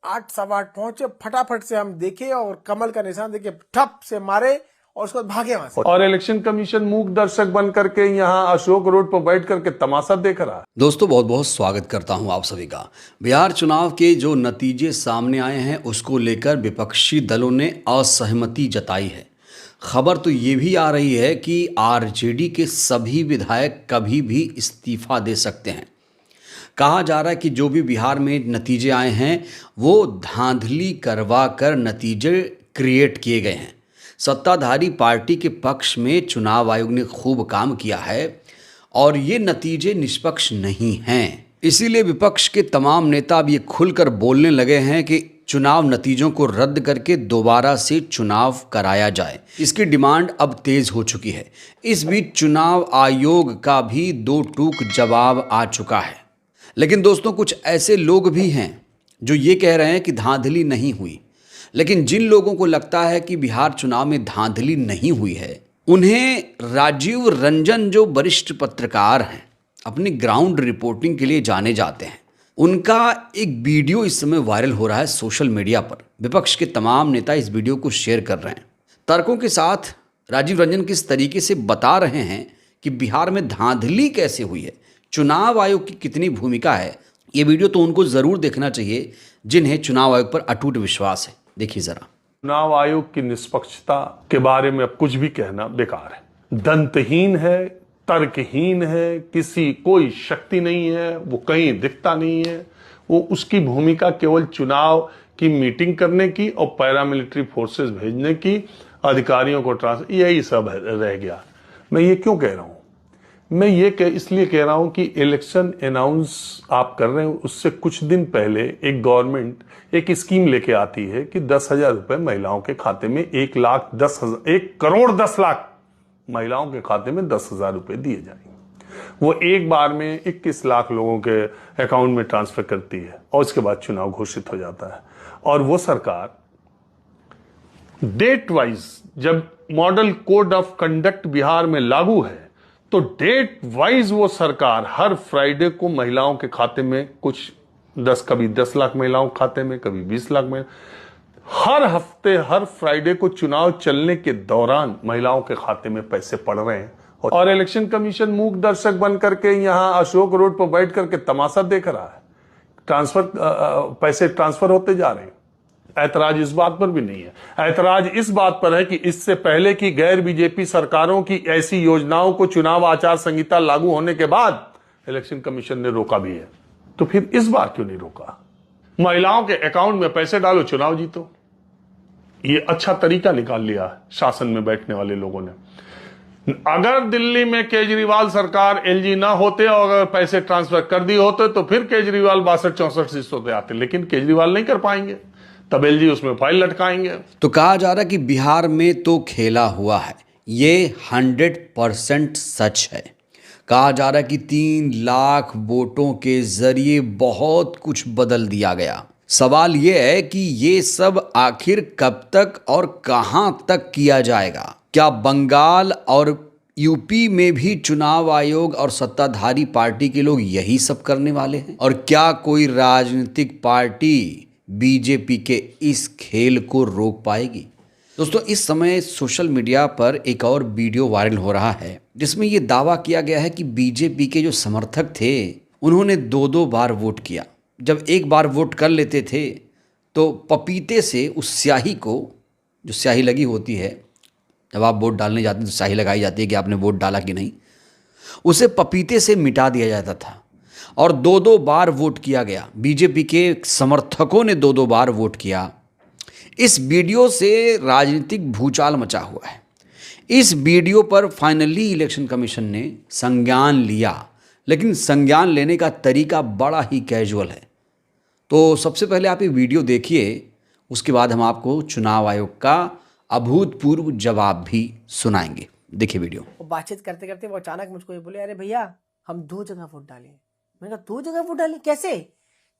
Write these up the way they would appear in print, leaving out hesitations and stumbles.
8 सवा 8 पहुंचे, फटाफट से हम देखे और कमल का निशान देखे, ठप से मारे और उसको भागे वहां से। और इलेक्शन कमीशन मूक दर्शक बन करके यहाँ अशोक रोड पर बैठ करके तमाशा देख रहा है। दोस्तों बहुत बहुत स्वागत करता हूं आप सभी का। बिहार चुनाव के जो नतीजे सामने आए हैं उसको लेकर विपक्षी दलों ने असहमति जताई है। खबर तो ये भी आ रही है कि आरजेडी के सभी विधायक कभी भी इस्तीफा दे सकते हैं। कहा जा रहा है कि जो भी बिहार में नतीजे आए हैं वो धांधली करवा कर नतीजे क्रिएट किए गए हैं। सत्ताधारी पार्टी के पक्ष में चुनाव आयोग ने खूब काम किया है और ये नतीजे निष्पक्ष नहीं हैं। इसीलिए विपक्ष के तमाम नेता अब ये खुलकर बोलने लगे हैं कि चुनाव नतीजों को रद्द करके दोबारा से चुनाव कराया जाए। इसकी डिमांड अब तेज हो चुकी है। इस बीच चुनाव आयोग का भी दो टूक जवाब आ चुका है। लेकिन दोस्तों कुछ ऐसे लोग भी हैं जो ये कह रहे हैं कि धांधली नहीं हुई। लेकिन जिन लोगों को लगता है कि बिहार चुनाव में धांधली नहीं हुई है, उन्हें राजीव रंजन जो वरिष्ठ पत्रकार हैं, अपनी ग्राउंड रिपोर्टिंग के लिए जाने जाते हैं, उनका एक वीडियो इस समय वायरल हो रहा है सोशल मीडिया पर। विपक्ष के तमाम नेता इस वीडियो को शेयर कर रहे हैं। तर्कों के साथ राजीव रंजन किस तरीके से बता रहे हैं कि बिहार में धांधली कैसे हुई है, चुनाव आयोग की कितनी भूमिका है। ये वीडियो तो उनको ज़रूर देखना चाहिए जिन्हें चुनाव आयोग पर अटूट विश्वास है। देखिए जरा। चुनाव आयोग की निष्पक्षता के बारे में अब कुछ भी कहना बेकार है। दंतहीन है, तर्कहीन है, कोई शक्ति नहीं है, वो कहीं दिखता नहीं है। वो उसकी भूमिका केवल चुनाव की मीटिंग करने की और पैरामिलिट्री फोर्सेस भेजने की, अधिकारियों को ट्रांसफर, यही सब रह गया। मैं ये क्यों कह रहा हूं? मैं ये इसलिए कह रहा हूं कि इलेक्शन अनाउंस आप कर रहे हैं, उससे कुछ दिन पहले एक गवर्नमेंट एक स्कीम लेके आती है कि 10,000 रुपए महिलाओं के खाते में 1,10,00,000 महिलाओं के खाते में 10,000 रुपए दिए जाएंगे। वो एक बार में 21 लाख लोगों के अकाउंट में ट्रांसफर करती है और उसके बाद चुनाव घोषित हो जाता है। और वो सरकार डेट वाइज, जब model code of conduct Bihar में लागू है तो डेट वाइज वो सरकार हर फ्राइडे को महिलाओं के खाते में कभी 10 लाख महिलाओं के खाते में, कभी 20 लाख में, हर हफ्ते हर फ्राइडे को चुनाव चलने के दौरान महिलाओं के खाते में पैसे पड़ रहे हैं। और इलेक्शन कमीशन मूक दर्शक बन करके यहां अशोक रोड पर बैठ करके तमाशा देख रहा है। पैसे ट्रांसफर होते जा रहे हैं। ऐतराज इस बात पर भी नहीं है। ऐतराज इस बात पर है कि इससे पहले की गैर बीजेपी सरकारों की ऐसी योजनाओं को चुनाव आचार संहिता लागू होने के बाद इलेक्शन कमीशन ने रोका भी है। तो फिर इस बार क्यों नहीं रोका? महिलाओं के अकाउंट में पैसे डालो, चुनाव जीतो। ये अच्छा तरीका निकाल लिया शासन में बैठने वाले लोगों ने। अगर दिल्ली में केजरीवाल सरकार, एलजी ना होते और अगर पैसे ट्रांसफर कर दिए होते तो फिर केजरीवाल 62-64 सीटों पे आते, लेकिन केजरीवाल नहीं कर पाएंगे, तब एलजी उसमें फाइल लटकाएंगे। तो कहा जा रहा है कि बिहार में तो खेला हुआ है, ये 100% सच है। कहा जा रहा है कि 3 लाख वोटों के जरिए बहुत कुछ बदल दिया गया। सवाल ये है कि ये सब आखिर कब तक और कहां तक किया जाएगा? क्या बंगाल और यूपी में भी चुनाव आयोग और सत्ताधारी पार्टी के लोग यही सब करने वाले हैं? और क्या कोई राजनीतिक पार्टी बीजेपी के इस खेल को रोक पाएगी? दोस्तों इस समय सोशल मीडिया पर एक और वीडियो वायरल हो रहा है जिसमें ये दावा किया गया है कि बीजेपी के जो समर्थक थे उन्होंने 2-2 बार वोट किया। जब एक बार वोट कर लेते थे तो पपीते से उस स्याही को, जो स्याही लगी होती है, जब आप वोट डालने जाते हैं तो स्याही लगाई जाती है कि आपने वोट डाला कि नहीं, उसे पपीते से मिटा दिया जाता था और 2-2 बार वोट किया गया। बीजेपी के समर्थकों ने 2-2 बार वोट किया। इस वीडियो से राजनीतिक भूचाल मचा हुआ है। इस वीडियो पर फाइनली इलेक्शन कमीशन ने संज्ञान लिया, लेकिन संज्ञान लेने का तरीका बड़ा ही कैजुअल है। तो सबसे पहले आप ये वीडियो देखिए, उसके बाद हम आपको चुनाव आयोग का अभूतपूर्व जवाब भी सुनाएंगे। देखिए वीडियो। वो बातचीत करते करते वो अचानक मुझको ये बोले, अरे भैया हम 2 जगह वोट डाले। मैंने कहा 2 जगह वोट डाले कैसे? कह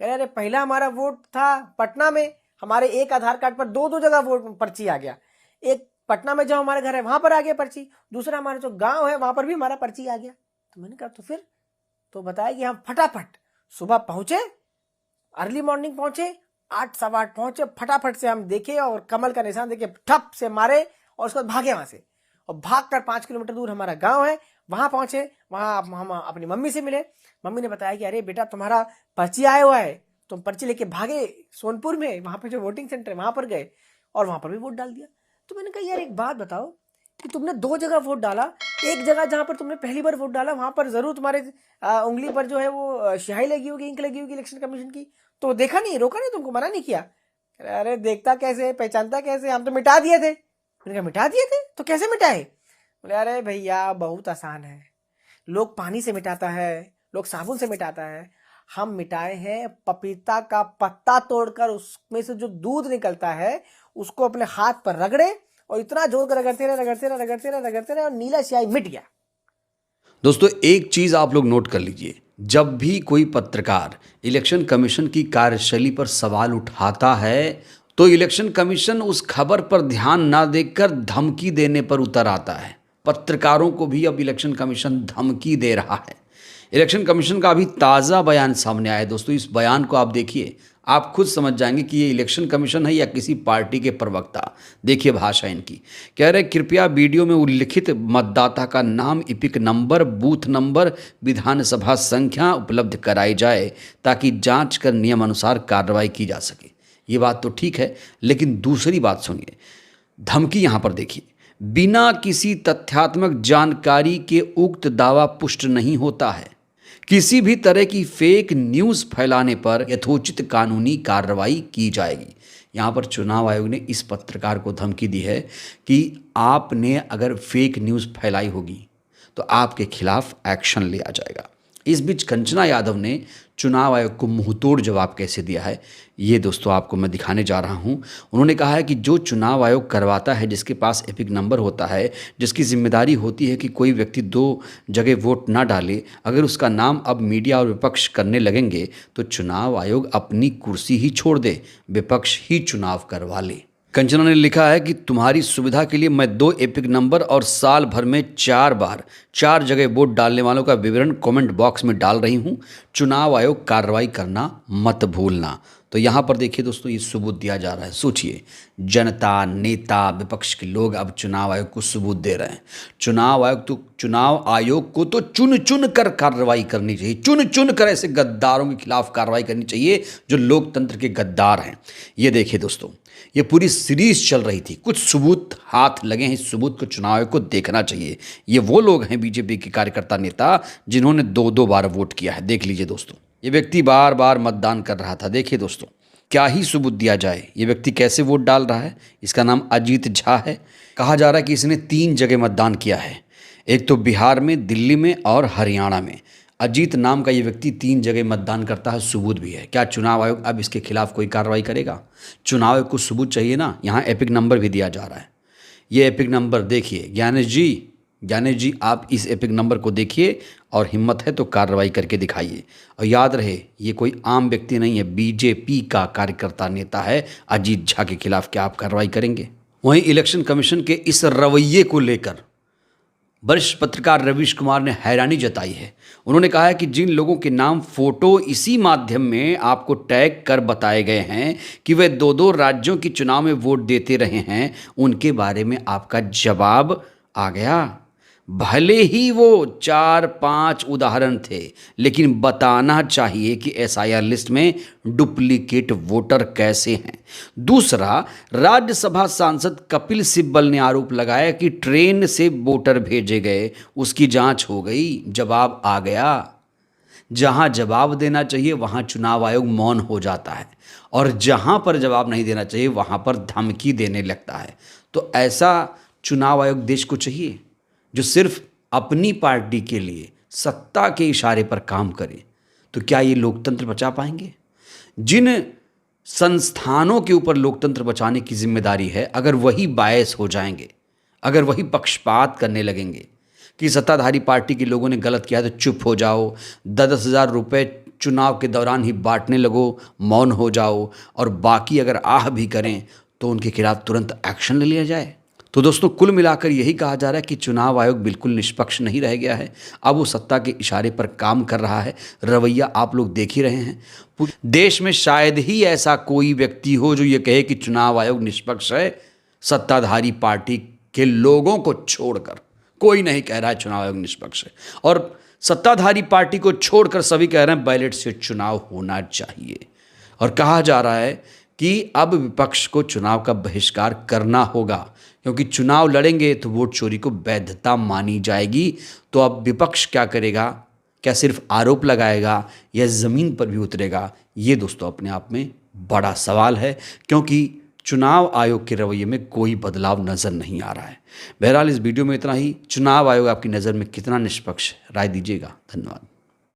रहे अरे पहला हमारा वोट था पटना में, हमारे एक आधार कार्ड पर 2 जगह वोट पर्ची आ गया। एक पटना में जो हमारे घर है वहां पर आ गया पर्ची, दूसरा हमारा जो गांव है वहां पर भी हमारा पर्ची आ गया। तो मैंने कहा तो फिर? तो बताया कि हम फटाफट सुबह पहुंचे, अर्ली मॉर्निंग पहुंचे, 8 सवा 8 पहुंचे, फटाफट से हम देखे और कमल का निशान देखे, ठप से मारे और उसके बाद भागे वहां से। और भागकर 5 किलोमीटर दूर हमारा गांव है, वहां पहुंचे। वहां हम अपनी मम्मी से मिले। मम्मी ने बताया कि अरे बेटा तुम्हारा पर्ची आया हुआ है, तुम पर्ची लेके भागे सोनपुर में, वहां पे जो वोटिंग सेंटर है वहां पर गए और वहां पर भी वोट डाल दिया। तो मैंने कहा यार एक बात बताओ कि तुमने 2 जगह वोट डाला, एक जगह जहां पर तुमने पहली बार वोट डाला वहां पर जरूर तुम्हारे उंगली पर जो है वो स्याही लगी होगी, इंक लगी होगी इलेक्शन कमीशन की, तो देखा नहीं, रोका नहीं, तुमको मना नहीं किया? अरे देखता कैसे, पहचानता कैसे, हम तो मिटा दिए थे। मैंने कहा मिटा दिए थे तो कैसे मिटाए? बोले अरे भैया बहुत आसान है, लोग पानी से मिटाता है, लोग साबुन से मिटाता है, हम मिटाए हैं पपीता का पत्ता तोड़कर उसमें से जो दूध निकलता है उसको अपने हाथ पर रगड़े और इतना जोर कर रगड़ते रहे और नीला स्याही मिट गया। दोस्तों एक चीज आप लोग नोट कर लीजिए, जब भी कोई पत्रकार इलेक्शन कमीशन की कार्यशैली पर सवाल उठाता है तो इलेक्शन कमीशन उस खबर पर ध्यान ना देकर धमकी देने पर उतर आता है। पत्रकारों को भी अब इलेक्शन कमीशन धमकी दे रहा है। इलेक्शन कमीशन का अभी ताज़ा बयान सामने आया है। दोस्तों इस बयान को आप देखिए, आप खुद समझ जाएंगे कि ये इलेक्शन कमीशन है या किसी पार्टी के प्रवक्ता। देखिए भाषा इनकी, कह रहे कृपया वीडियो में उल्लिखित मतदाता का नाम, इपिक नंबर, बूथ नंबर, विधानसभा संख्या उपलब्ध कराई जाए ताकि जांच कर नियमानुसार कार्रवाई की जा सके। ये बात तो ठीक है, लेकिन दूसरी बात सुनिए, धमकी यहाँ पर देखिए, बिना किसी तथ्यात्मक जानकारी के उक्त दावा पुष्ट नहीं होता है। किसी भी तरह की फेक न्यूज़ फैलाने पर यथोचित कानूनी कार्रवाई की जाएगी। यहाँ पर चुनाव आयोग ने इस पत्रकार को धमकी दी है कि आपने अगर फेक न्यूज़ फैलाई होगी तो आपके खिलाफ एक्शन लिया जाएगा। इस बीच कंचना यादव ने चुनाव आयोग को मुंहतोड़ जवाब कैसे दिया है, ये दोस्तों आपको मैं दिखाने जा रहा हूं। उन्होंने कहा है कि जो चुनाव आयोग करवाता है, जिसके पास एपिक नंबर होता है, जिसकी जिम्मेदारी होती है कि कोई व्यक्ति 2 जगह वोट ना डाले, अगर उसका नाम अब मीडिया और विपक्ष करने लगेंगे तो चुनाव आयोग अपनी कुर्सी ही छोड़ दे, विपक्ष ही चुनाव करवा ले। कंचना ने लिखा है कि तुम्हारी सुविधा के लिए मैं 2 एपिक नंबर और साल भर में 4 बार 4 जगह वोट डालने वालों का विवरण कमेंट बॉक्स में डाल रही हूं। चुनाव आयोग कार्रवाई करना मत भूलना। तो यहाँ पर देखिए दोस्तों, ये सबूत दिया जा रहा है। सोचिए, जनता, नेता, विपक्ष के लोग अब चुनाव आयोग को सबूत दे रहे हैं। चुनाव आयोग को तो चुन चुन कर कार्रवाई करनी चाहिए, चुन चुन कर ऐसे गद्दारों के खिलाफ कार्रवाई करनी चाहिए जो लोकतंत्र के गद्दार हैं। ये देखिए दोस्तों, ये पूरी सीरीज चल रही थी, कुछ सबूत हाथ लगे हैं, इस सबूत को चुनाव आयोग को देखना चाहिए। ये वो लोग हैं बीजेपी के कार्यकर्ता, नेता, जिन्होंने 2-2 बार वोट किया है। देख लीजिए दोस्तों, ये व्यक्ति बार बार मतदान कर रहा था। देखिए दोस्तों, क्या ही सबूत दिया जाए, ये व्यक्ति कैसे वोट डाल रहा है। इसका नाम अजीत झा है। कहा जा रहा है कि इसने 3 जगह मतदान किया है, एक तो बिहार में, दिल्ली में और हरियाणा में। अजीत नाम का ये व्यक्ति 3 जगह मतदान करता है, सबूत भी है। क्या चुनाव आयोग अब इसके खिलाफ कोई कार्रवाई करेगा? चुनाव आयोग को सबूत चाहिए ना। यहाँ एपिक नंबर भी दिया जा रहा है। ये एपिक नंबर देखिए, ज्ञानेश जी आप इस एपिक नंबर को देखिए और हिम्मत है तो कार्रवाई करके दिखाइए। और याद रहे, ये कोई आम व्यक्ति नहीं है, बीजेपी का कार्यकर्ता, नेता है अजीत झा के खिलाफ। क्या आप कार्रवाई करेंगे? वहीं इलेक्शन कमीशन के इस रवैये को लेकर वरिष्ठ पत्रकार रवीश कुमार ने हैरानी जताई है। उन्होंने कहा है कि जिन लोगों के नाम फोटो इसी माध्यम में आपको टैग कर बताए गए हैं कि वे 2-2 राज्यों के चुनाव में वोट देते रहे हैं, उनके बारे में आपका जवाब आ गया। भले ही वो 4-5 उदाहरण थे, लेकिन बताना चाहिए कि एसआईआर लिस्ट में डुप्लीकेट वोटर कैसे हैं। दूसरा, राज्यसभा सांसद कपिल सिब्बल ने आरोप लगाया कि ट्रेन से वोटर भेजे गए, उसकी जांच हो गई, जवाब आ गया। जहां जवाब देना चाहिए वहां चुनाव आयोग मौन हो जाता है और जहां पर जवाब नहीं देना चाहिए वहां पर धमकी देने लगता है। तो ऐसा चुनाव आयोग देश को चाहिए जो सिर्फ अपनी पार्टी के लिए सत्ता के इशारे पर काम करे। तो क्या ये लोकतंत्र बचा पाएंगे? जिन संस्थानों के ऊपर लोकतंत्र बचाने की जिम्मेदारी है, अगर वही बायस हो जाएंगे, अगर वही पक्षपात करने लगेंगे कि सत्ताधारी पार्टी के लोगों ने गलत किया तो चुप हो जाओ, 10-10 हज़ार रुपये चुनाव के दौरान ही बांटने लगो, मौन हो जाओ, और बाकी अगर आह भी करें तो उनके खिलाफ तुरंत एक्शन ले लिया जाए, तो दोस्तों कुल मिलाकर यही कहा जा रहा है कि चुनाव आयोग बिल्कुल निष्पक्ष नहीं रह गया है। अब वो सत्ता के इशारे पर काम कर रहा है। रवैया आप लोग देख ही रहे हैं। देश में शायद ही ऐसा कोई व्यक्ति हो जो ये कहे कि चुनाव आयोग निष्पक्ष है। सत्ताधारी पार्टी के लोगों को छोड़कर कोई नहीं कह रहा है चुनाव आयोग निष्पक्ष है, और सत्ताधारी पार्टी को छोड़कर सभी कह रहे हैं बैलेट से चुनाव होना चाहिए। और कहा जा रहा है कि अब विपक्ष को चुनाव का बहिष्कार करना होगा, क्योंकि चुनाव लड़ेंगे तो वोट चोरी को वैधता मानी जाएगी। तो अब विपक्ष क्या करेगा? क्या सिर्फ आरोप लगाएगा या ज़मीन पर भी उतरेगा? ये दोस्तों अपने आप में बड़ा सवाल है, क्योंकि चुनाव आयोग के रवैये में कोई बदलाव नज़र नहीं आ रहा है। बहरहाल इस वीडियो में इतना ही। चुनाव आयोग आपकी नज़र में कितना निष्पक्ष है, राय दीजिएगा। धन्यवाद।